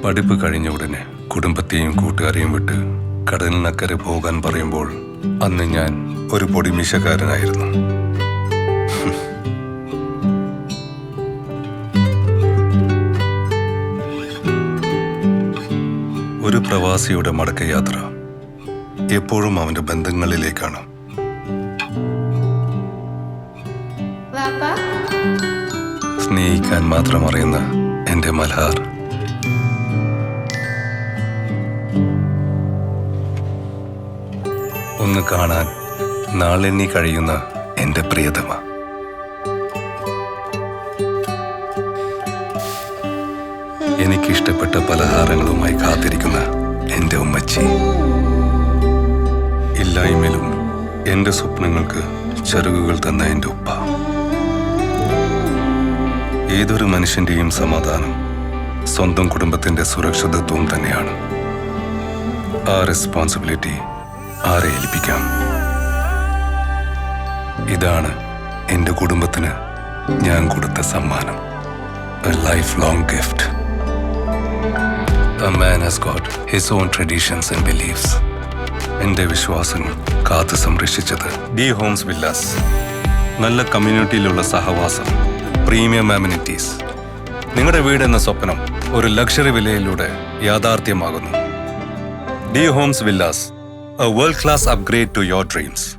പഠിപ്പ് കഴിഞ്ഞ ഉടനെ കുടുംബത്തെയും കൂട്ടുകാരെയും വിട്ട് കടലിനക്കരെ പോകാൻ പറയുമ്പോൾ അന്ന് ഞാൻ ഒരു പൊടിമീശക്കാരനായിരുന്നു. ഒരു പ്രവാസിയുടെ മടക്കയാത്ര എപ്പോഴും അവന്റെ ബന്ധങ്ങളിലേക്കാണ്. സ്നേഹിക്കാൻ മാത്രം അറിയുന്ന എന്റെ മൽഹാർ, ഒന്ന് കാണാൻ നാളെണ്ണി കഴിയുന്ന എന്റെ പ്രിയതമ, എനിക്കിഷ്ടപ്പെട്ട പലഹാരങ്ങളുമായി കാത്തിരിക്കുന്ന എന്റെ ഉമ്മച്ചി, ഇല്ലായ്മയിലും എന്റെ സ്വപ്നങ്ങൾക്ക് ചിറകുകൾ തന്ന എന്റെ ഉപ്പ. ഏതൊരു മനുഷ്യന്റെയും സമാധാനം സ്വന്തം കുടുംബത്തിന്റെ സുരക്ഷിതത്വം തന്നെയാണ്. ആ റെസ്പോൺസിബിലിറ്റി ആരെ ഏൽപ്പിക്കാം? ഇതാണ് എന്റെ കുടുംബത്തിന് ഞാൻ കൊടുത്ത സമ്മാനം. A lifelong gift. A man has got his own traditions and beliefs. എന്റെ വിശ്വാസങ്ങൾ കാത്തു സംരക്ഷിച്ചത് ഡി ഹോംസ് വില്ലാസ്. നല്ല കമ്മ്യൂണിറ്റിയിലുള്ള സഹവാസം, പ്രീമിയം അമ്യൂണിറ്റീസ്. നിങ്ങളുടെ വീടെന്ന സ്വപ്നം ഒരു ലക്ഷറി വിലയിലൂടെ യാഥാർത്ഥ്യമാകുന്നു. D homes villas, a world-class upgrade to your dreams.